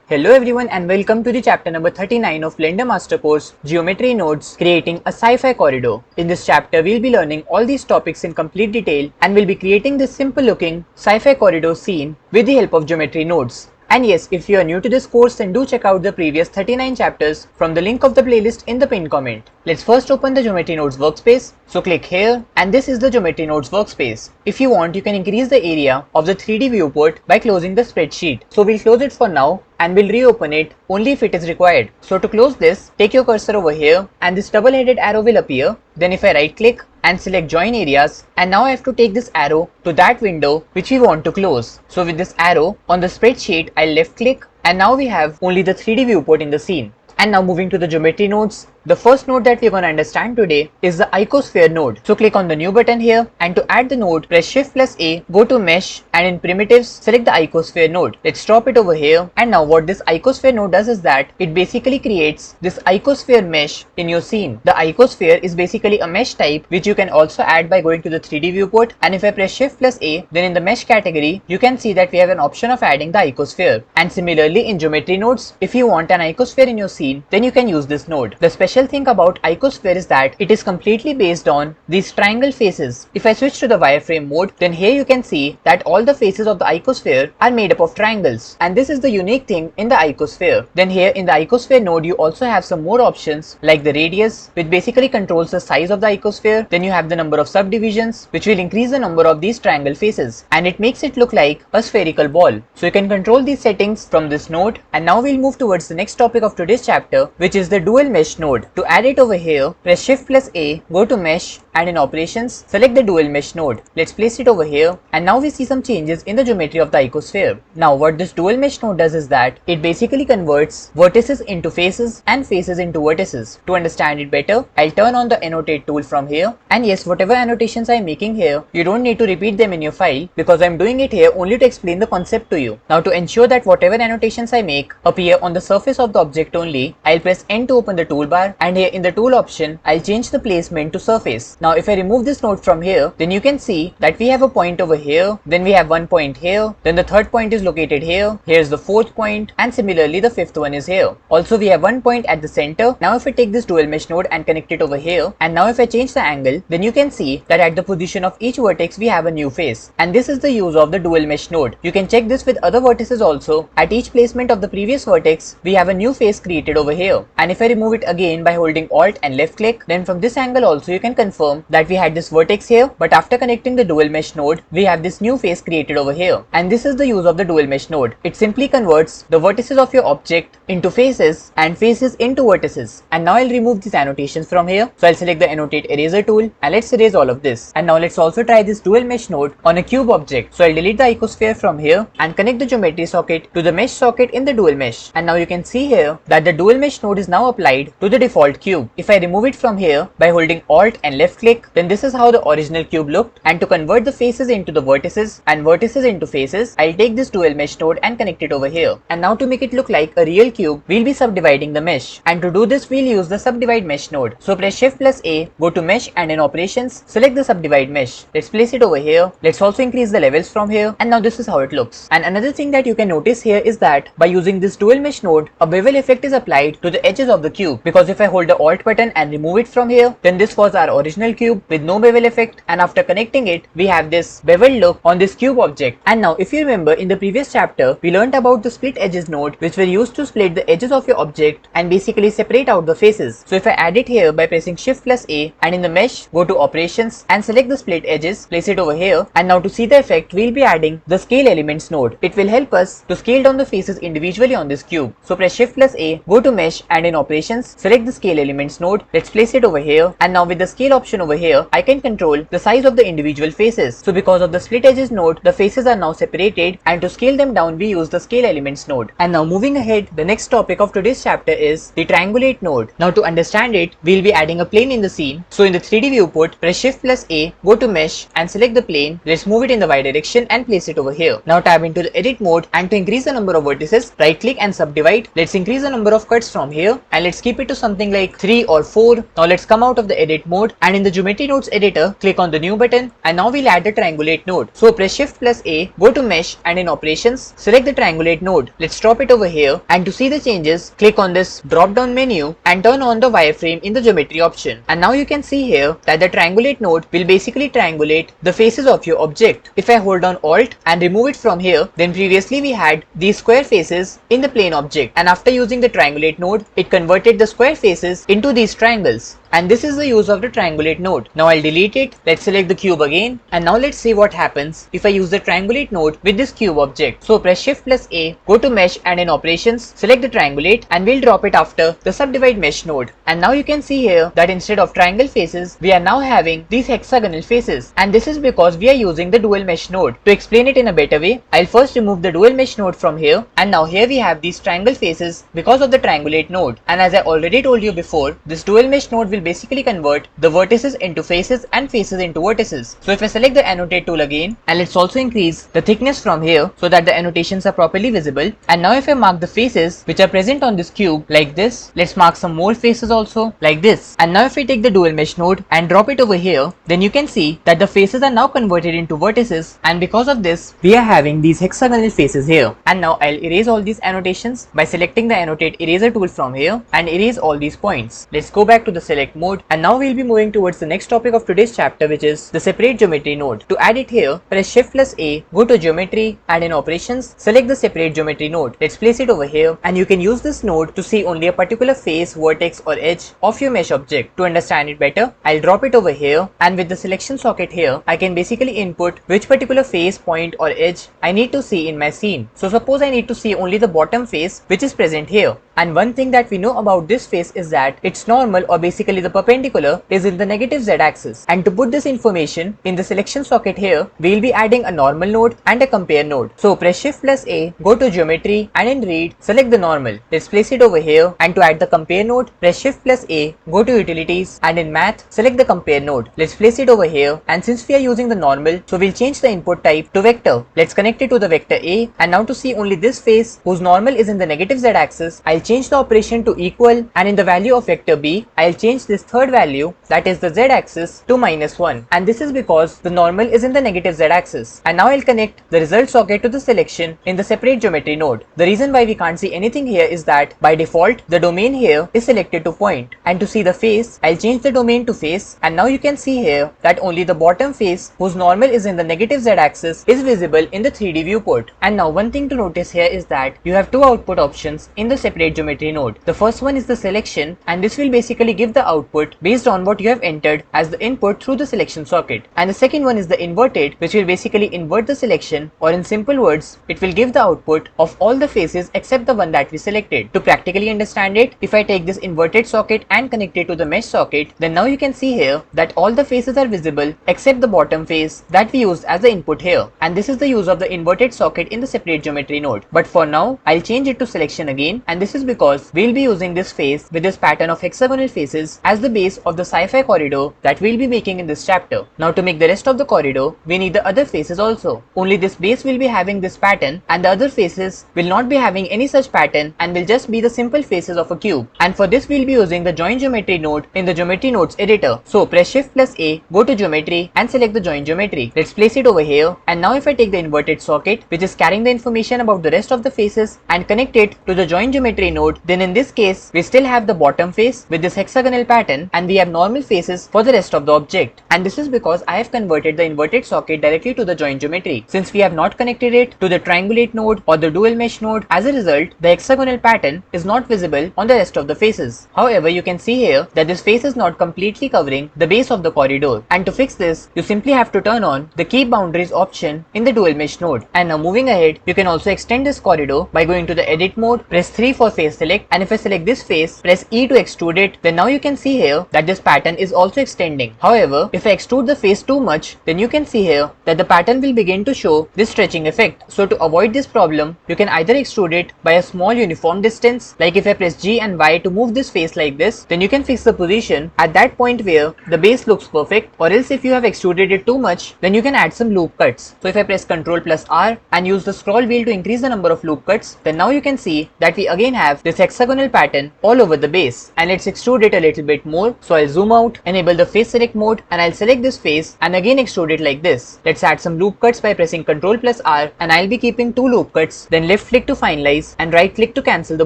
Hello everyone and welcome to the chapter number 39 of Blender Master Course Geometry Nodes Creating a Sci-fi Corridor. In this chapter we'll be learning all these topics in complete detail and we'll be creating this simple looking sci-fi corridor scene with the help of geometry nodes. And yes, if you are new to this course then do check out the previous 39 chapters from the link of the playlist in the pinned comment. Let's first open the Geometry Nodes workspace. So click here and this is the Geometry Nodes workspace. If you want you can increase the area of the 3D viewport by closing the spreadsheet. So we'll close it for now and we'll reopen it only if it is required. So to close this, take your cursor over here and this double-headed arrow will appear. Then if I right click and select join areas, and now I have to take this arrow to that window which we want to close. So with this arrow on the spreadsheet, I'll left click and now we have only the 3D viewport in the scene. And now moving to the geometry nodes. The first node that we're going to understand today is the icosphere node. So click on the new button here and to add the node press shift plus A, go to mesh and in primitives select the icosphere node. Let's drop it over here and now what this icosphere node does is that it basically creates this icosphere mesh in your scene. The icosphere is basically a mesh type which you can also add by going to the 3D viewport, and if I press shift plus A then in the mesh category you can see that we have an option of adding the icosphere. And similarly in geometry nodes, if you want an icosphere in your scene then you can use this node. The special thing about icosphere is that it is completely based on these triangle faces. If I switch to the wireframe mode, then here you can see that all the faces of the icosphere are made up of triangles, and this is the unique thing in the icosphere. Then here in the icosphere node you also have some more options like the radius, which basically controls the size of the icosphere. Then you have the number of subdivisions, which will increase the number of these triangle faces and it makes it look like a spherical ball. So you can control these settings from this node. And now we'll move towards the next topic of today's chapter, which is the dual mesh node. To add it over here, press shift plus A, go to mesh and in operations select the dual mesh node. Let's place it over here and now we see some changes in the geometry of the icosphere. Now what this dual mesh node does is that it basically converts vertices into faces and faces into vertices. To understand it better, I'll turn on the annotate tool from here, and yes, whatever annotations I'm making here, you don't need to repeat them in your file because I'm doing it here only to explain the concept to you. Now to ensure that whatever annotations I make appear on the surface of the object only, I'll press N to open the toolbar, and here in the tool option I'll change the placement to surface. Now if I remove this node from here, then you can see that we have a point over here, then we have one point here, then the third point is located here, here's the fourth point, and similarly the fifth one is here. Also we have one point at the center. Now if I take this dual mesh node and connect it over here, and now if I change the angle, then you can see that at the position of each vertex we have a new face, and this is the use of the dual mesh node. You can check this with other vertices also. At each placement of the previous vertex we have a new face created over here, and if I remove it again by holding Alt and left click, then from this angle also you can confirm that we had this vertex here, but after connecting the dual mesh node we have this new face created over here. And this is the use of the dual mesh node. It simply converts the vertices of your object into faces and faces into vertices. And now I'll remove these annotations from here. So I'll select the annotate eraser tool and let's erase all of this. And now let's also try this dual mesh node on a cube object. So I'll delete the icosphere from here and connect the geometry socket to the mesh socket in the dual mesh. And now you can see here that the dual mesh node is now applied to the default cube. If I remove it from here by holding Alt and left click, then this is how the original cube looked. And to convert the faces into the vertices and vertices into faces, I'll take this dual mesh node and connect it over here. And now to make it look like a real cube, we'll be subdividing the mesh. And to do this, we'll use the subdivide mesh node. So press shift plus A, go to mesh and in operations, select the subdivide mesh. Let's place it over here. Let's also increase the levels from here. And now this is how it looks. And another thing that you can notice here is that by using this dual mesh node, a bevel effect is applied to the edges of the cube. Because if I hold the Alt button and remove it from here, then this was our original cube with no bevel effect, and after connecting it we have this beveled look on this cube object. And now if you remember in the previous chapter we learned about the split edges node, which were used to split the edges of your object and basically separate out the faces. So if I add it here by pressing shift plus A and in the mesh go to operations and select the split edges, place it over here, and now to see the effect we'll be adding the scale elements node. It will help us to scale down the faces individually on this cube. So press shift plus A, go to mesh and in operations select the scale elements node. Let's place it over here, and now with the scale option over here I can control the size of the individual faces. So because of the split edges node, the faces are now separated, and to scale them down we use the scale elements node. And now moving ahead, the next topic of today's chapter is the triangulate node. Now to understand it, we'll be adding a plane in the scene. So in the 3D viewport, press shift plus A, go to mesh and select the plane. Let's move it in the Y direction and place it over here. Now tab into the edit mode, and to increase the number of vertices, right click and subdivide. Let's increase the number of cuts from here and let's keep it to something like 3 or 4. Now let's come out of the edit mode, and in the the geometry nodes editor, click on the new button, and now we'll add the triangulate node. So press shift plus A, go to mesh, and in operations, select the triangulate node. Let's drop it over here, and to see the changes, click on this drop down menu and turn on the wireframe in the geometry option. And now you can see here that the triangulate node will basically triangulate the faces of your object. If I hold down Alt and remove it from here, then previously we had these square faces in the plane object, and after using the triangulate node, it converted the square faces into these triangles. And this is the use of the triangulate node. Now I'll delete it. Let's select the cube again. And now let's see what happens if I use the triangulate node with this cube object. So press shift plus A, go to mesh, and in operations, select the triangulate, and we'll drop it after the subdivide mesh node. And now you can see here that instead of triangle faces, we are now having these hexagonal faces. And this is because we are using the dual mesh node. To explain it in a better way, I'll first remove the dual mesh node from here. And now here we have these triangle faces because of the triangulate node. And as I already told you before, this dual mesh node will basically convert the vertices into faces and faces into vertices. So if I select the annotate tool again, and let's also increase the thickness from here so that the annotations are properly visible. And now if I mark the faces which are present on this cube like this, let's mark some more faces also like this. And now if I take the dual mesh node and drop it over here, then you can see that the faces are now converted into vertices, and because of this, we are having these hexagonal faces here. And now I'll erase all these annotations by selecting the annotate eraser tool from here and erase all these points. Let's go back to the select mode, and now we'll be moving towards the next topic of today's chapter, which is the separate geometry node. To add it here, press shift plus A, go to geometry, and in operations, select the separate geometry node. Let's place it over here, and you can use this node to see only a particular face, vertex, or edge of your mesh object. To understand it better, I'll drop it over here, and with the selection socket here, I can basically input which particular face, point, or edge I need to see in my scene. So suppose I need to see only the bottom face which is present here. And one thing that we know about this face is that its normal, or basically the perpendicular, is in the negative z axis. And to put this information in the selection socket here, we'll be adding a normal node and a compare node. So press shift plus A, go to geometry, and in read, select the normal. Let's place it over here, and to add the compare node, press shift plus A, go to utilities, and in math, select the compare node. Let's place it over here, and since we are using the normal, so we'll change the input type to vector. Let's connect it to the vector A, and now to see only this face whose normal is in the negative z axis, I'll change the operation to equal, and in the value of vector B, I'll change this third value, that is the z axis, to -1. And this is because the normal is in the negative z axis. And now I'll connect the result socket to the selection in the separate geometry node. The reason why we can't see anything here is that by default, the domain here is selected to point. And to see the face, I'll change the domain to face, and now you can see here that only the bottom face whose normal is in the negative z axis is visible in the 3D viewport. And now one thing to notice here is that you have two output options in the separate geometry node. The first one is the selection, and this will basically give the output based on what you have entered as the input through the selection socket. And the second one is the inverted, which will basically invert the selection, or in simple words, it will give the output of all the faces except the one that we selected. To practically understand it, if I take this inverted socket and connect it to the mesh socket, then now you can see here that all the faces are visible except the bottom face that we used as the input here. And this is the use of the inverted socket in the separate geometry node. But for now, I'll change it to selection again, and this is because we'll be using this face with this pattern of hexagonal faces as the base of the sci-fi corridor that we'll be making in this chapter. Now to make the rest of the corridor, we need the other faces also. Only this base will be having this pattern, and the other faces will not be having any such pattern and will just be the simple faces of a cube. And for this we'll be using the join geometry node in the geometry nodes editor. So press shift plus A, go to geometry, and select the join geometry. Let's place it over here, and now if I take the inverted socket which is carrying the information about the rest of the faces and connect it to the join geometry node, then in this case we still have the bottom face with this hexagonal pattern, and we have normal faces for the rest of the object. And this is because I have converted the inverted socket directly to the join geometry. Since we have not connected it to the triangulate node or the dual mesh node, as a result the hexagonal pattern is not visible on the rest of the faces. However, you can see here that this face is not completely covering the base of the corridor, and to fix this you simply have to turn on the keep boundaries option in the dual mesh node. And now moving ahead, you can also extend this corridor by going to the edit mode, press 3 for face select, and if I select this face, press E to extrude it, then now you can see here that this pattern is also extending. However, if I extrude the face too much, then you can see here that the pattern will begin to show this stretching effect. So to avoid this problem, you can either extrude it by a small uniform distance, like if I press G and Y to move this face like this, then you can fix the position at that point where the base looks perfect, or else if you have extruded it too much, then you can add some loop cuts. So if I press Ctrl plus R and use the scroll wheel to increase the number of loop cuts, then now you can see that we again have this hexagonal pattern all over the base. And let's extrude it a little bit more. So I'll zoom out, enable the face select mode, and I'll select this face and again extrude it like this. Let's add some loop cuts by pressing Ctrl plus R, and I'll be keeping 2 loop cuts, then left click to finalize and right click to cancel the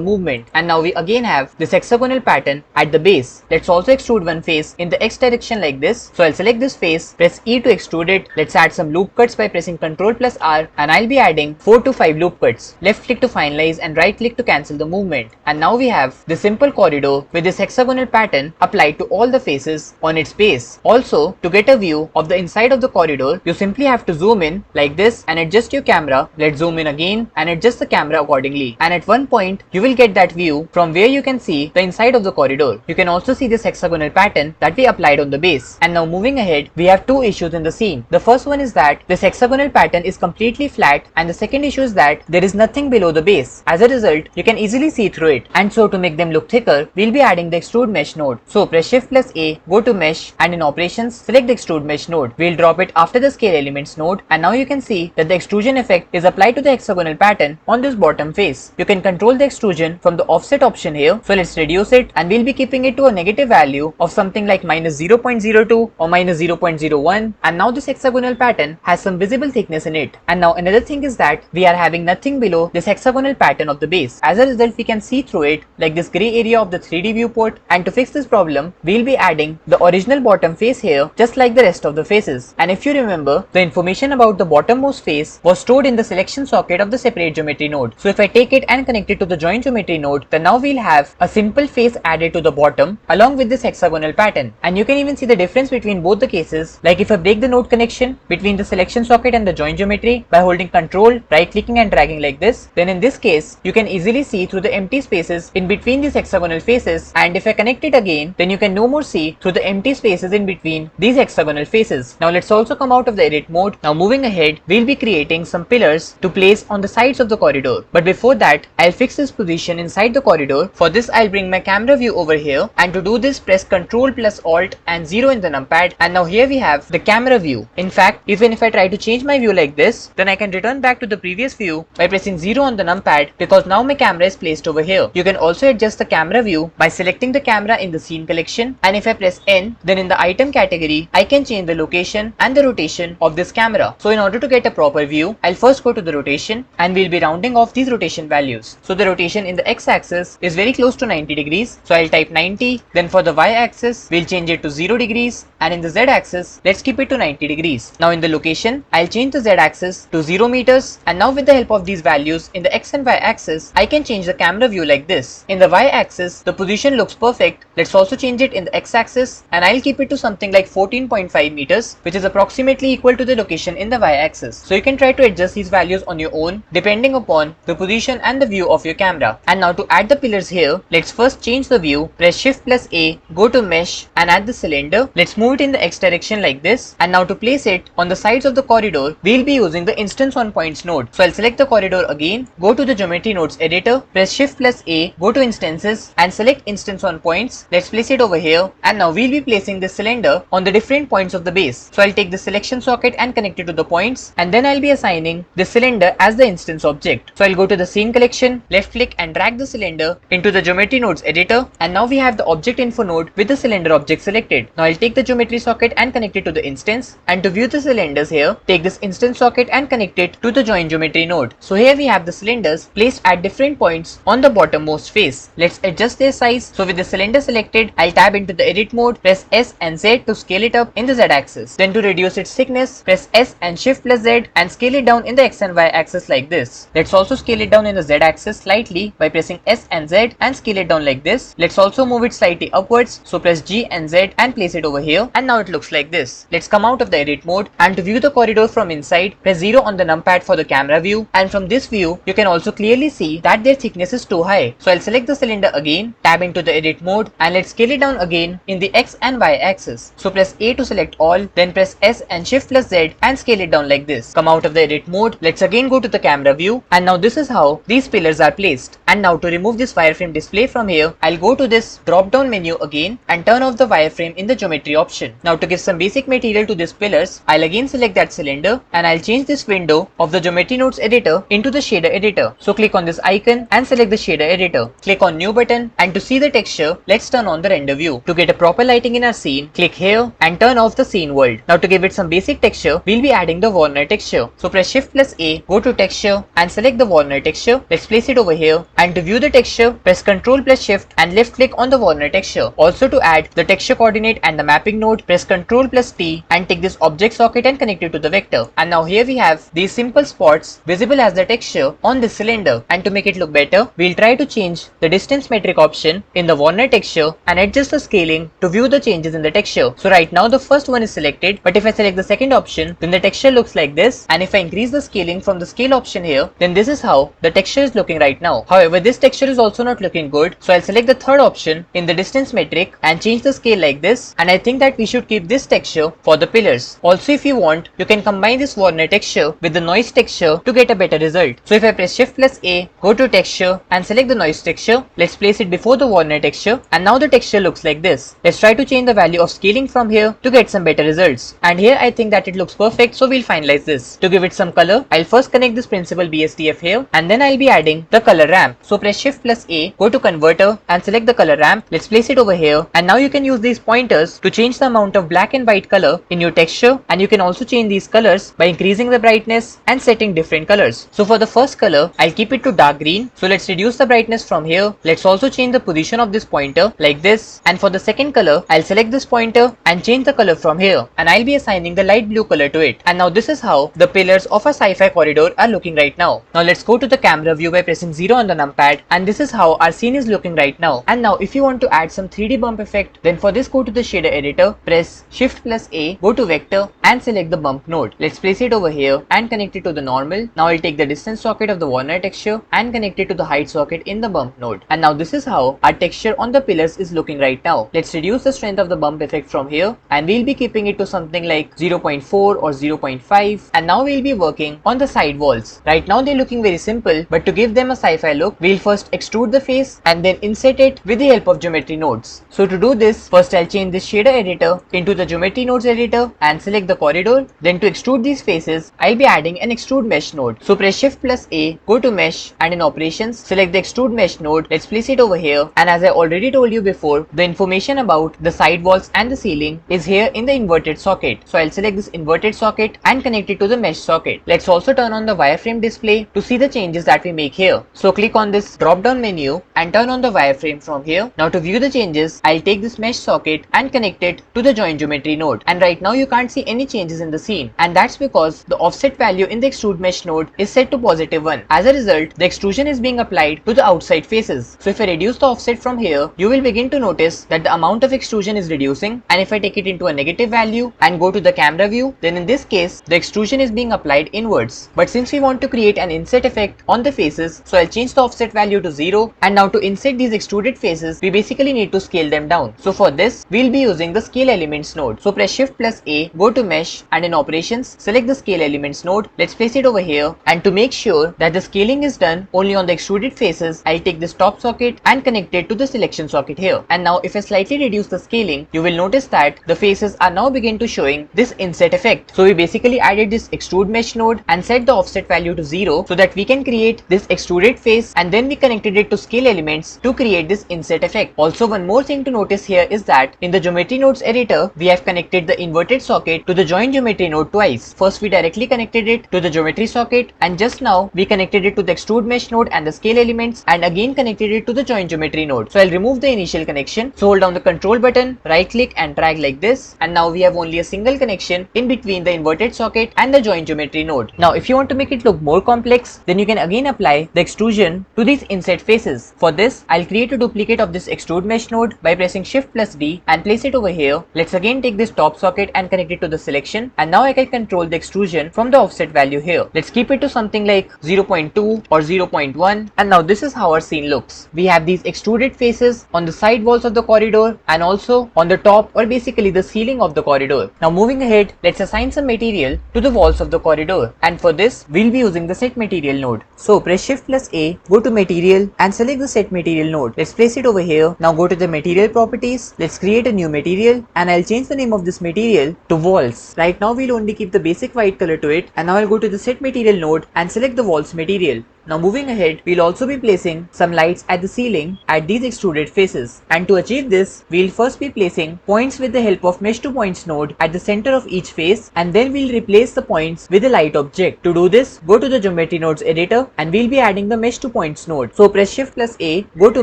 movement. And now we again have this hexagonal pattern at the base. Let's also extrude one face in the X direction like this. So I'll select this face, press E to extrude it. Let's add some loop cuts by pressing Ctrl plus R, and I'll be adding 4 to 5 loop cuts. Left click to finalize and right click to cancel the movement. And now we have the simple corridor with this hexagonal pattern applied to all the faces on its base. Also, to get a view of the inside of the corridor, you simply have to zoom in like this and adjust your camera. Let's zoom in again and adjust the camera accordingly. And at one point, you will get that view from where you can see the inside of the corridor. You can also see this hexagonal pattern that we applied on the base. And now moving ahead, we have two issues in the scene. The first one is that this hexagonal pattern is completely flat, and the second issue is that there is nothing below the base. As a result, you can easily see through it. And so to make them look thicker, we'll be adding the extrude mesh node. So press Shift plus A, go to mesh, and in operations, select the extrude mesh node. We'll drop it after the scale elements node, and now you can see that the extrusion effect is applied to the hexagonal pattern on this bottom face. You can control the extrusion from the offset option here. So let's reduce it, and we'll be keeping it to a negative value of something like minus 0.02 or minus 0.01. And now this hexagonal pattern has some visible thickness in it. And now another thing is that we are having nothing below this hexagonal pattern of the base. As a result, we can see through it like this gray area of the 3D viewport. And to fix this problem, we'll be adding the original bottom face here, just like the rest of the faces. And if you remember, the information about the bottommost face was stored in the selection socket of the separate geometry node. So if I take it and connect it to the join geometry node, then now we'll have a simple face added to the bottom along with this hexagonal pattern. And you can even see the difference between both the cases. Like if I break the node connection between the selection socket and the join geometry by holding Ctrl, right clicking and dragging like this, then in this case, you can easily see through the empty spaces in between these hexagonal faces. And if I connect it again, then you can no more see through the empty spaces in between these hexagonal faces. Now let's also come out of the edit mode. Now moving ahead, we'll be creating some pillars to place on the sides of the corridor. But before that, I'll fix this position inside the corridor. For this, I'll bring my camera view over here, and to do this, press Ctrl plus Alt and 0 in the numpad. And now here we have the camera view. In fact, even if I try to change my view like this, then I can return back to the previous view by pressing 0 on the numpad, because now my camera is placed over here. You can also adjust the camera view by selecting the camera in the scene collection, and if I press N, then in the item category, I can change the location and the rotation of this camera. So in order to get a proper view, I'll first go to the rotation, and we'll be rounding off these rotation values. So the rotation in the x-axis is very close to 90 degrees, so I'll type 90. Then for the y-axis, we'll change it to 0 degrees, and in the z-axis, let's keep it to 90 degrees. Now in the location, I'll change the z-axis to 0 meters, and now with the help of these values in the x and y-axis, I can change the camera view like this. In the y-axis, the position looks perfect. Let's also change it in the x-axis, and I'll keep it to something like 14.5 meters, which is approximately equal to the location in the y-axis. So you can try to adjust these values on your own depending upon the position and the view of your camera. And now to add the pillars here, let's first change the view, press Shift plus A, go to mesh and add the cylinder. Let's move it in the x direction like this. And now to place it on the sides of the corridor, we'll be using the instance on points node. So I'll select the corridor again, go to the geometry nodes editor, press Shift plus A, go to instances and select instance on points. Let's place it over here, and now we'll be placing the cylinder on the different points of the base. So I'll take the selection socket and connect it to the points, and then I'll be assigning the cylinder as the instance object. So I'll go to the scene collection, left click and drag the cylinder into the geometry nodes editor, and now we have the object info node with the cylinder object selected. Now I'll take the geometry socket and connect it to the instance, and to view the cylinders here, take this instance socket and connect it to the join geometry node. So here we have the cylinders placed at different points on the bottommost face. Let's adjust their size. So with the cylinder selected, I'll tab into the edit mode, press S and Z to scale it up in the Z axis. Then to reduce its thickness, press S and Shift plus Z and scale it down in the X and Y axis like this. Let's also scale it down in the Z axis slightly by pressing S and Z and scale it down like this. Let's also move it slightly upwards. So press G and Z and place it over here, and now it looks like this. Let's come out of the edit mode, and to view the corridor from inside, press 0 on the numpad for the camera view, and from this view, you can also clearly see that their thickness is too high. So I'll select the cylinder again, tab into the edit mode, and let's scale it down again in the X and Y axis. So press A to select all, then press S and Shift plus Z and scale it down like this. Come out of the edit mode, let's again go to the camera view, and now this is how these pillars are placed. And now to remove this wireframe display from here, I'll go to this drop down menu again and turn off the wireframe in the geometry option. Now to give some basic material to these pillars, I'll again select that cylinder, and I'll change this window of the geometry nodes editor into the shader editor. So click on this icon and select the shader editor. Click on new button, and to see the texture, let's turn on on the render view. To get a proper lighting in our scene, click here and turn off the scene world. Now to give it some basic texture, we'll be adding the Warner texture. So press Shift plus A, go to texture and select the Warner texture. Let's place it over here, and to view the texture, press Ctrl plus Shift and left click on the Warner texture. Also to add the texture coordinate and the mapping node, press Ctrl plus T and take this object socket and connect it to the vector. And now here we have these simple spots visible as the texture on this cylinder. And to make it look better, we'll try to change the distance metric option in the Warner texture and adjust the scaling to view the changes in the texture. So right now the first one is selected, but if I select the second option, then the texture looks like this. And if I increase the scaling from the scale option here, then this is how the texture is looking right now. However, this texture is also not looking good, so I'll select the third option in the distance metric and change the scale like this. And I think that we should keep this texture for the pillars. Also, if you want, you can combine this Warner texture with the noise texture to get a better result. So if I press Shift plus A, go to texture and select the noise texture, let's place it before the Warner texture, and now the texture looks like this. Let's try to change the value of scaling from here to get some better results. And here I think that it looks perfect, so we'll finalize this. To give it some color, I'll first connect this principal BSDF here, and then I'll be adding the color ramp. So press Shift plus A, go to converter and select the color ramp. Let's place it over here, and now you can use these pointers to change the amount of black and white color in your texture, and you can also change these colors by increasing the brightness and setting different colors. So for the first color, I'll keep it to dark green. So let's reduce the brightness from here. Let's also change the position of this pointer like this. And for the second color, I'll select this pointer and change the color from here, and I'll be assigning the light blue color to it. And now this is how the pillars of a sci-fi corridor are looking right now. Now let's go to the camera view by pressing 0 on the numpad, and this is how our scene is looking right now. And now if you want to add some 3D bump effect, then for this go to the shader editor, press Shift plus A, go to vector and select the bump node. Let's place it over here and connect it to the normal. Now I'll take the distance socket of the Warner texture and connect it to the height socket in the bump node. And now this is how our texture on the pillars is looking right now. Let's reduce the strength of the bump effect from here, and we'll be keeping it to something like 0.4 or 0.5. And now we'll be working on the side walls. Right now they're looking very simple, but to give them a sci-fi look, we'll first extrude the face and then inset it with the help of geometry nodes. So to do this, first I'll change this shader editor into the geometry nodes editor and select the corridor. Then to extrude these faces, I'll be adding an extrude mesh node. So press Shift plus A, go to mesh, and in operations, select the extrude mesh node. Let's place it over here. And as I already told you before, the information about the side walls and the ceiling is here in the inverted socket. So I'll select this inverted socket and connect it to the mesh socket. Let's also turn on the wireframe display to see the changes that we make here. So click on this drop down menu and turn on the wireframe from here. Now to view the changes, I'll take this mesh socket and connect it to the join geometry node. And right now you can't see any changes in the scene, and that's because the offset value in the extrude mesh node is set to +1. As a result, the extrusion is being applied to the outside faces. So if I reduce the offset from here, you will begin to notice that the amount of extrusion is reducing. And if I take it into a negative value and go to the camera view, then in this case the extrusion is being applied inwards. But since we want to create an inset effect on the faces, so I'll change the offset value to 0. And now to inset these extruded faces, we basically need to scale them down. So for this, we'll be using the scale elements node. So press Shift plus A, go to mesh, and in operations, select the scale elements node. Let's place it over here, and to make sure that the scaling is done only on the extruded faces, I'll take this top socket and connect it to the selection socket here. And now if I slightly reduce the scaling, you will notice that the faces are now begin to showing this inset effect. So we basically added this extrude mesh node and set the offset value to 0 so that we can create this extruded face, and then we connected it to scale elements to create this inset effect. Also, one more thing to notice here is that in the geometry nodes editor, we have connected the inverted socket to the join geometry node twice. First we directly connected it to the geometry socket, and just now we connected it to the extrude mesh node and the scale elements, and again connected it to the join geometry node. So I'll remove the initial connection. So hold down the control button, right click and drag like this, and now we have only a single connection in between the inverted socket and the join geometry node. Now if you want to make it look more complex, then you can again apply the extrusion to these inset faces. For this, I'll create a duplicate of this extrude mesh node by pressing Shift plus D and place it over here. Let's again take this top socket and connect it to the selection, and now I can control the extrusion from the offset value here. Let's keep it to something like 0.2 or 0.1, and now this is how our scene looks. We have these extruded faces on the side walls of the corridor and also on the top, or basically the ceiling of the corridor. Now moving ahead, let's assign some material to the walls of the corridor, and for this we'll be using the set material node. So press Shift plus A, go to material and select the set material node. Let's place it over here. Now go to the material properties. Let's create a new material, and I'll change the name of this material to walls. Right now we'll only keep the basic white color to it, and now I'll go to the set material node and select the walls material. Now moving ahead, we'll also be placing some lights at the ceiling at these extruded faces. And to achieve this, we'll first be placing points with the help of mesh to points node at the center of each face, and then we'll replace the points with a light object. To do this, go to the geometry nodes editor and we'll be adding the mesh to points node. So press shift plus A, go to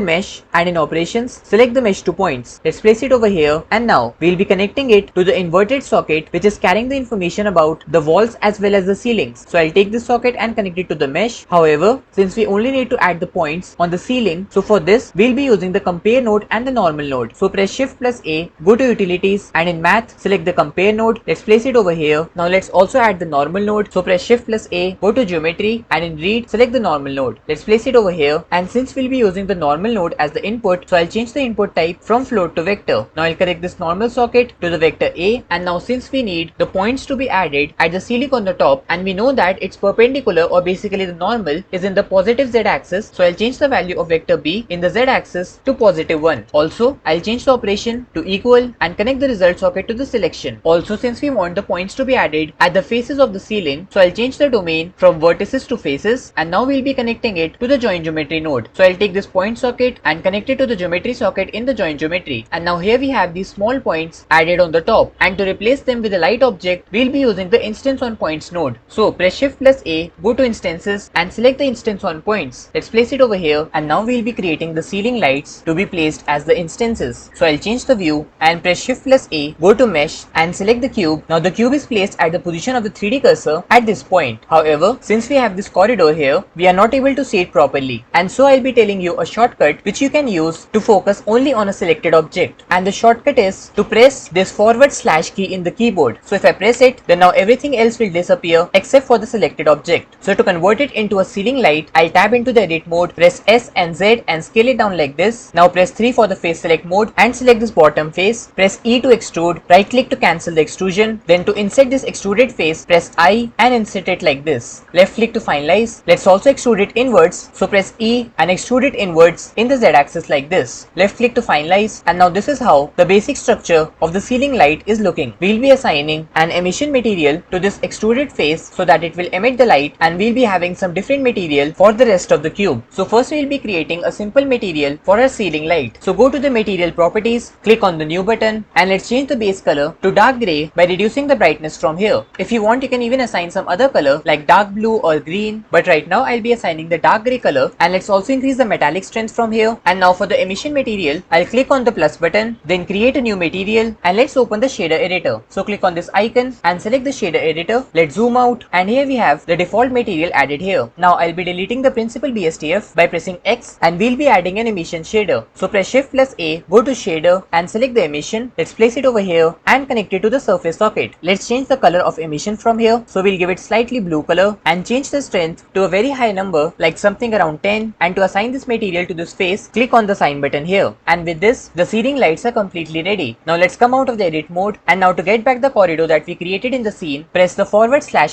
mesh, and in operations, select the mesh to points. Let's place it over here, and now we'll be connecting it to the inverted socket which is carrying the information about the walls as well as the ceilings. So I'll take this socket and connect it to the mesh. However, since we only need to add the points on the ceiling, so for this we'll be using the compare node and the normal node. So press shift plus A, go to utilities, and in math select the compare node. Let's place it over here. Now let's also add the normal node. So press shift plus A, go to geometry, and in read select the normal node. Let's place it over here, and since we'll be using the normal node as the input, so I'll change the input type from float to vector. Now I'll connect this normal socket to the vector A, and now since we need the points to be added at the ceiling on the top, and we know that its perpendicular, or basically the normal, is in the positive z axis, so I'll change the value of vector B in the z axis to +1. Also, I'll change the operation to equal and connect the result socket to the selection. Also, since we want the points to be added at the faces of the ceiling, so I'll change the domain from vertices to faces, and now we'll be connecting it to the join geometry node. So I'll take this point socket and connect it to the geometry socket in the join geometry, and now here we have these small points added on the top, and to replace them with a light object, we'll be using the instance on points node. So press shift plus A, go to instances, and select the instance on points. Let's place it over here, and now we'll be creating the ceiling lights to be placed as the instances. So I'll change the view and press shift plus A, go to mesh, and select the cube. Now the cube is placed at the position of the 3D cursor at this point. However, since we have this corridor here, we are not able to see it properly, and so I'll be telling you a shortcut which you can use to focus only on a selected object, and the shortcut is to press this / key in the keyboard. So if I press it, then now everything else will disappear except for the selected object. So to convert it into a ceiling light, I'll tab into the edit mode, press S and Z and scale it down like this. Now press 3 for the face select mode and select this bottom face. Press E to extrude, right click to cancel the extrusion. Then to insert this extruded face, press I and insert it like this. Left click to finalize. Let's also extrude it inwards. So press E and extrude it inwards in the Z axis like this. Left click to finalize, and now this is how the basic structure of the ceiling light is looking. We'll be assigning an emission material to this extruded face so that it will emit the light, and we'll be having some different material for the rest of the cube. So first we'll be creating a simple material for our ceiling light. So go to the material properties, click on the new button, and let's change the base color to dark gray by reducing the brightness from here. If you want, you can even assign some other color like dark blue or green, but right now I'll be assigning the dark gray color. And let's also increase the metallic strength from here. And now for the emission material, I'll click on the plus button, then create a new material, and let's open the shader editor. So click on this icon and select the shader editor. Let's zoom out, and here we have the default material added here. Now I'll be deleting the principal BSTF by pressing X, and we'll be adding an emission shader. So press shift plus A, go to shader and select the emission. Let's place it over here and connect it to the surface socket. Let's change the color of emission from here. So we'll give it slightly blue color and change the strength to a very high number, like something around 10. And to assign this material to this face, click on the sign button here. And with this, the ceiling lights are completely ready. Now let's come out of the edit mode, and now to get back the corridor that we created in the scene, press the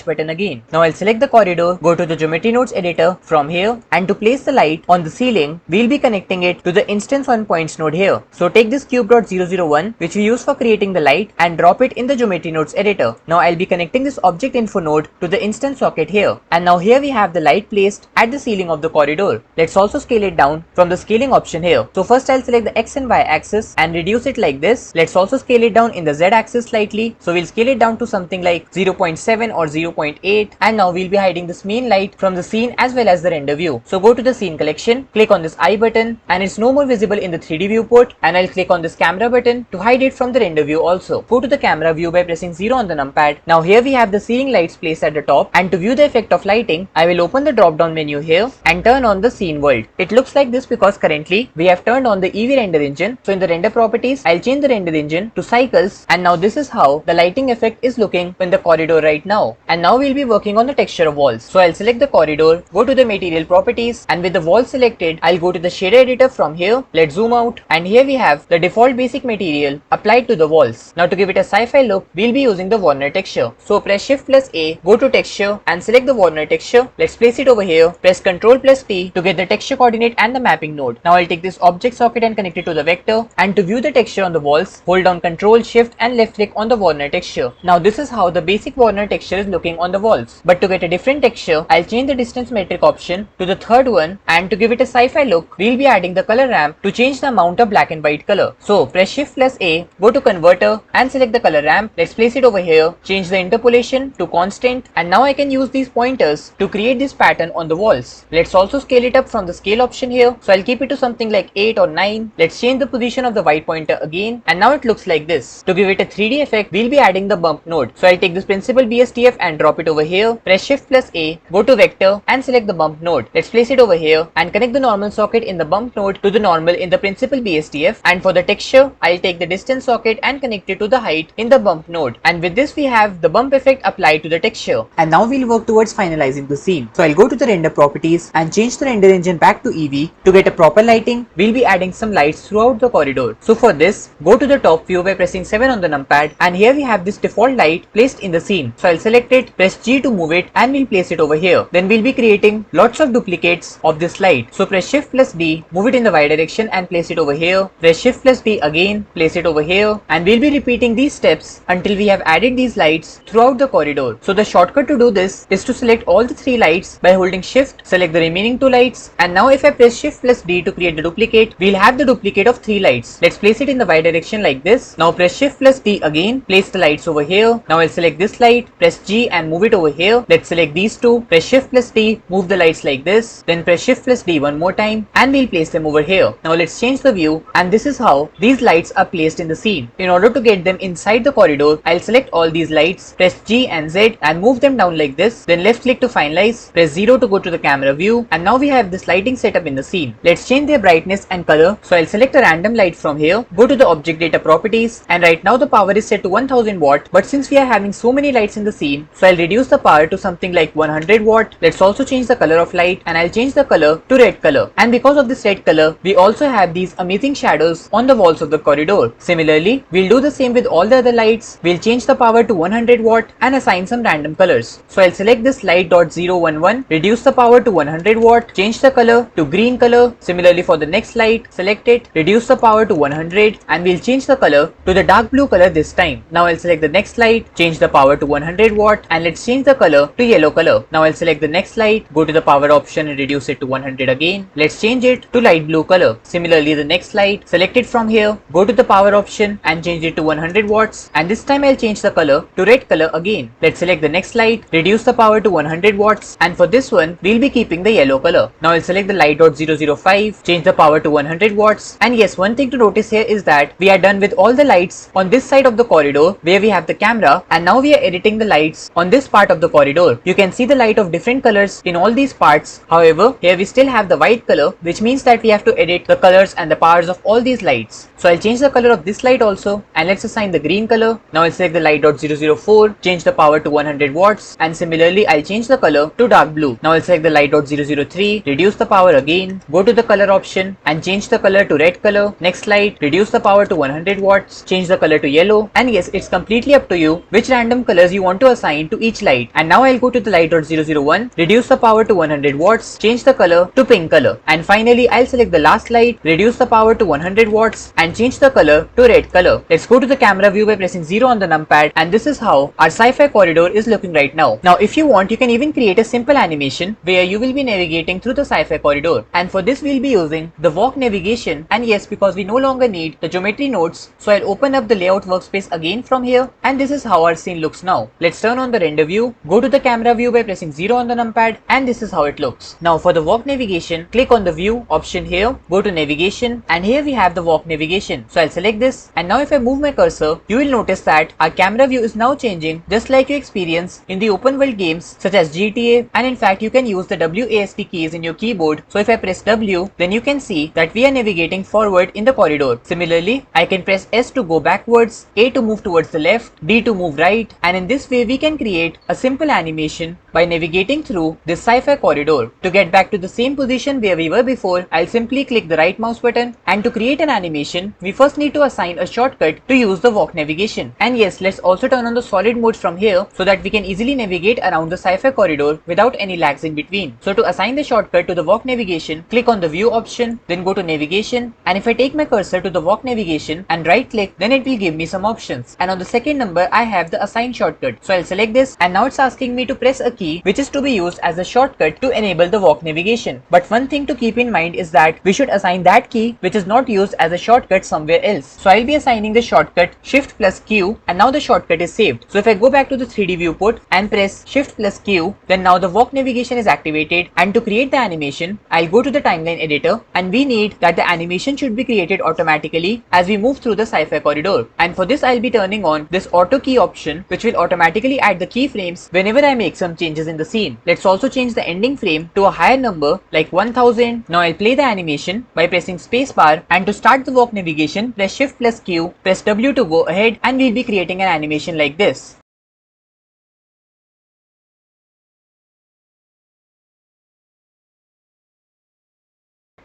/ button again. Now I'll select the corridor, go to the geometry nodes editor from here, and to place the light on the ceiling, we'll be connecting it to the instance on points node here. So take this cube.001 which we use for creating the light and drop it in the geometry nodes editor. Now I'll be connecting this object info node to the instance socket here, and now here we have the light placed at the ceiling of the corridor. Let's also scale it down from the scaling option here. So first I'll select the X and Y axis and reduce it like this. Let's also scale it down in the Z axis slightly. So we'll scale it down to something like 0.7 or 0.8, and now we'll be hiding this main light from the scene as well as the render view. So go to the scene collection, click on this I button, and it's no more visible in the 3D viewport, and I'll click on this camera button to hide it from the render view also. Go to the camera view by pressing 0 on the numpad. Now here we have the ceiling lights placed at the top, and to view the effect of lighting, I will open the drop down menu here and turn on the scene world. It looks like this because currently we have turned on the EV render engine. So in the render properties, I'll change the render engine to cycles, and now this is how the lighting effect is looking in the corridor right now. And now we'll be working on the texture of walls. So I'll select the corridor, go to the material properties, and with the wall selected, I'll go to the shader editor from here. Let's zoom out, and here we have the default basic material applied to the walls. Now to give it a sci-fi look, we'll be using the Warner texture. So press shift plus A, go to texture and select the Warner texture. Let's place it over here. Press Ctrl plus T to get the texture coordinate and the mapping node. Now I'll take this object socket and connect it to the vector, and to view the texture on the walls, hold down Ctrl, Shift and left click on the Warner texture. Now this is how the basic Warner texture is looking on the walls. But to get a different texture, I'll change the distance metric option to the third one, and to give it a sci-fi look, we'll be adding the color ramp to change the amount of black and white color. So press Shift plus A, go to converter and select the color ramp. Let's place it over here, change the interpolation to constant, and now I can use these pointers to create this pattern on the walls. Let's also scale it up from the scale option here. So I'll keep it to something like 8 or 9. Let's change the position of the white pointer again, and now it looks like this. To give it a 3D effect, we'll be adding the bump node. So I'll take this principal BSTF and drop it over here. Press Shift plus A, go to vector and select the bump node. Let's place it over here and connect the normal socket in the bump node to the normal in the principal BSTF. And for the texture, I'll take the distance socket and connect it to the height in the bump node. And with this, we have the bump effect applied to the texture. And now we'll work towards finalizing the scene. So I'll go to the render properties and change the render engine back to EV. To get a proper lighting, we'll be adding some lights throughout the corridor. So for this, go to the top view by pressing 7 on the numpad, and here we have this default light placed in the scene. So I'll select it, press G to move it, and we'll place it over here. Then we'll be creating lots of duplicates of this light. So press Shift plus D, move it in the Y direction and place it over here. Press Shift plus D again, place it over here, and we'll be repeating these steps until we have added these lights throughout the corridor. So the shortcut to do this is to select all the 3 lights by holding Shift, select the remaining 2 lights, and now if I press Shift plus D to create the duplicate, we'll have the duplicate of 3 lights. Let's place it in the Y direction like this. Now press Shift plus D again, place the lights over here. Now I'll select this light, press G and move it over here. Let's select these 2, press Shift plus D, move the lights like this, then press Shift plus D one more time, and we'll place them over here. Now let's change the view, and this is how these lights are placed in the scene. In order to get them inside the corridor, I'll select all these lights, press G and Z and move them down like this, then left click to finalize, press 0 to go to the camera view, and now we have this lighting setup in the scene. Let's change their brightness and color. So I'll select a random light from here, go to the object data properties, and right now the power is set to 1000 watt, but since we are having so many lights in the scene, so I'll reduce the power to something like 100 watt. Let's also change the color of light, and I'll change the color to red color. And because of this red color, we also have these amazing shadows on the walls of the corridor. Similarly, we'll do the same with all the other lights. We'll change the power to 100 watt and assign some random colors. So I'll select this light.011, reduce the power to 100 watt, change the color to green color. Similarly for the next light, select it, reduce the power to 100, and we'll change the color to the dark blue color this time. Now I'll select the next light, change the power to 100 watt, and let's change the color to yellow color. Now I'll select the next light, go to the power option and reduce it to 100 again. Let's change it to light blue color. Similarly the next light, select it from here, go to the power option and change it to 100 watts, and this time I'll change the color to red color again. Let's select the next light, reduce the power to 100 watts, and for this one we'll be keeping the yellow color. Now I'll select the light.005, change the power to 100 watts, and yes, one thing to notice here is that we are done with all the lights on this side of the corridor where we have the camera, and now we are editing the lights on this part of the corridor. You can see the light of different colors in all these parts. However, here we still have the white color, which means that we have to edit the colors and the powers of all these lights. So I'll change the color of this light also, and let's assign the green color. Now I'll select the light.004, change the power to 100 watts, and similarly I'll change the color to dark blue. Now I'll select the light.003, reduce the power again, go to the color option and change the color to red color. Next light, reduce the power to 100 watts, change the color to yellow, and yes, it's completely up to you which random colors you want to assign to each light. And now I'll go to the light.001, reduce the power to 100 watts, change the color to pink color, and finally I'll select the last light, reduce the power to 100 watts and change the color to red color. Let's go to the camera view by pressing 0 on the numpad, and this is how our sci-fi corridor is looking right now. Now if you want, you can even create a simple animation where you will be navigating through the sci-fi corridor, and for this we'll be using the walk navigation. And yes, because we no longer need the geometry nodes, so I'll open up the layout workspace again from here, and this is how our scene looks now. Let's turn on the render view, go to the camera view by pressing 0 on the numpad, and this is how it looks. Now for the walk navigation, click on the view option here, go to navigation, and here we have the walk navigation. So I'll select this, and now if I move my cursor, you will notice that our camera view is now changing just like you experience in the open world games such as GTA, and in fact you can use the WASD keys in your keyboard. So if I press W, then you can see that we are navigating forward in the corridor. Similarly, I can press S to go backwards, A to move towards the left, D to move right, and in this way we can create a simple animation by navigating through this sci-fi corridor. To get back to the same position where we were before, I'll simply click the right mouse button, and to create an animation, we first need to assign a shortcut to use the walk navigation. And yes, let's also turn on the solid mode from here so that we can easily navigate around the sci-fi corridor without any lags in between. So to assign the shortcut to the walk navigation, click on the view option, then go to navigation, and if I take my cursor to the walk navigation and right click, then it will give me some options, and on the second number I have the assign shortcut. So I'll select this, and now it's asking me to press a key which is to be used as the shortcut to enable the walk navigation. But one thing to keep in mind is that we should assign that key which is not used as a shortcut somewhere else. So I'll be assigning the shortcut Shift plus Q, and now the shortcut is saved. So if I go back to the 3D viewport and press Shift plus Q, then now the walk navigation is activated, and to create the animation, I'll go to the timeline editor, and we need that the animation should be created automatically as we move through the sci-fi corridor. And for this I'll be turning on this auto key option, which will automatically add the keyframes whenever I make some changes in the scene. Let's also change the ending frame to a higher number like 1000. Now I'll play the animation by pressing spacebar, and to start the walk navigation, press Shift plus Q, press W to go ahead, and we'll be creating an animation like this.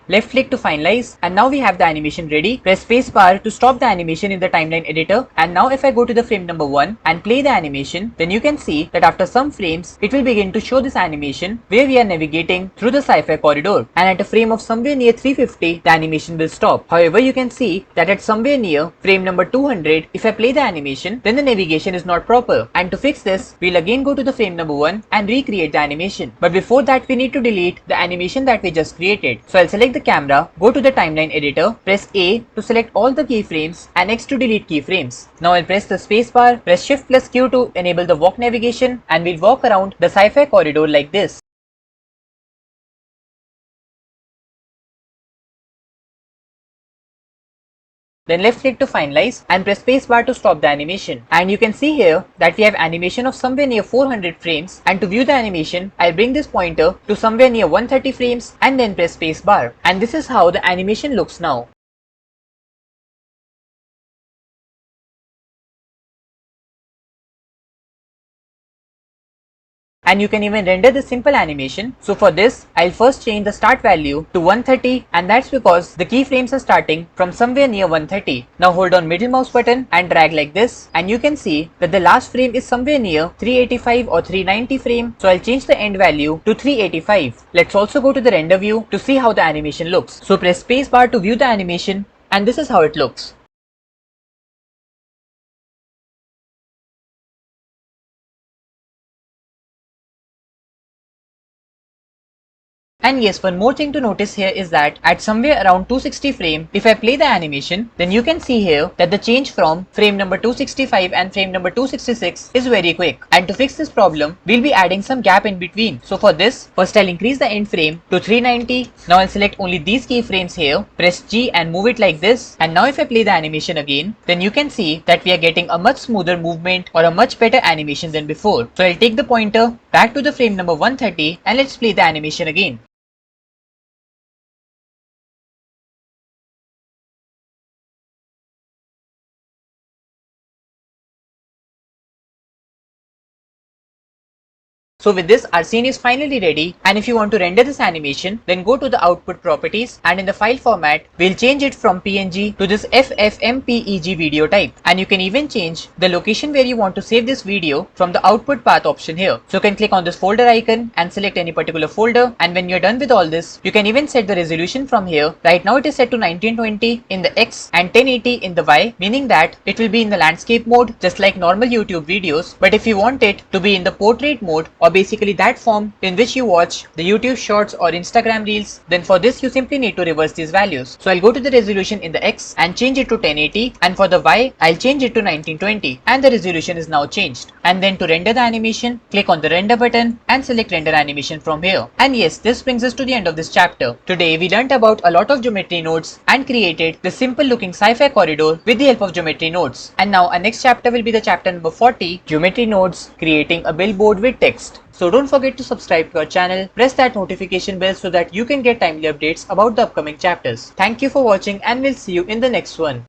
Left click to finalize, and now we have the animation ready. Press spacebar to stop the animation in the timeline editor, and now if I go to the frame number 1 and play the animation, then you can see that after some frames it will begin to show this animation where we are navigating through the sci-fi corridor, and at a frame of somewhere near 350 the animation will stop. However, you can see that at somewhere near frame number 200, if I play the animation, then the navigation is not proper, and to fix this we'll again go to the frame number 1 and recreate the animation. But before that we need to delete the animation that we just created. So I'll select the camera, go to the timeline editor, press A to select all the keyframes, and X to delete keyframes. Now I'll press the spacebar, press Shift plus Q to enable the walk navigation, and we'll walk around the sci-fi corridor like this. Then left click to finalize and press spacebar to stop the animation. And you can see here that we have animation of somewhere near 400 frames, and to view the animation, I'll bring this pointer to somewhere near 130 frames and then press spacebar. And this is how the animation looks now. And you can even render the simple animation. So for this, I'll first change the start value to 130, and that's because the keyframes are starting from somewhere near 130. Now hold on middle mouse button and drag like this, and you can see that the last frame is somewhere near 385 or 390 frame. So I'll change the end value to 385. Let's also go to the render view to see how the animation looks. So press spacebar to view the animation, and this is how it looks. And yes, one more thing to notice here is that at somewhere around 260 frame, if I play the animation, then you can see here that the change from frame number 265 and frame number 266 is very quick. And to fix this problem, we'll be adding some gap in between. So for this, first I'll increase the end frame to 390. Now I'll select only these keyframes here, press G and move it like this. And now if I play the animation again, then you can see that we are getting a much smoother movement or a much better animation than before. So I'll take the pointer back to the frame number 130 and let's play the animation again. So with this, our scene is finally ready, and if you want to render this animation, then go to the output properties, and in the file format, we'll change it from PNG to this FFmpeg video type. And you can even change the location where you want to save this video from the output path option here. So you can click on this folder icon and select any particular folder, and when you're done with all this, you can even set the resolution from here. Right now it is set to 1920 in the X and 1080 in the Y, meaning that it will be in the landscape mode just like normal YouTube videos. But if you want it to be in the portrait mode, or basically that form in which you watch the YouTube shorts or Instagram reels, then for this you simply need to reverse these values. So I'll go to the resolution in the X and change it to 1080, and for the Y I'll change it to 1920, and the resolution is now changed. And then to render the animation, click on the render button and select render animation from here. And yes, this brings us to the end of this chapter. Today we learnt about a lot of geometry nodes and created the simple looking sci-fi corridor with the help of geometry nodes. And now our next chapter will be the chapter number 40, geometry nodes, creating a billboard with text. So don't forget to subscribe to our channel, press that notification bell so that you can get timely updates about the upcoming chapters. Thank you for watching, and we'll see you in the next one.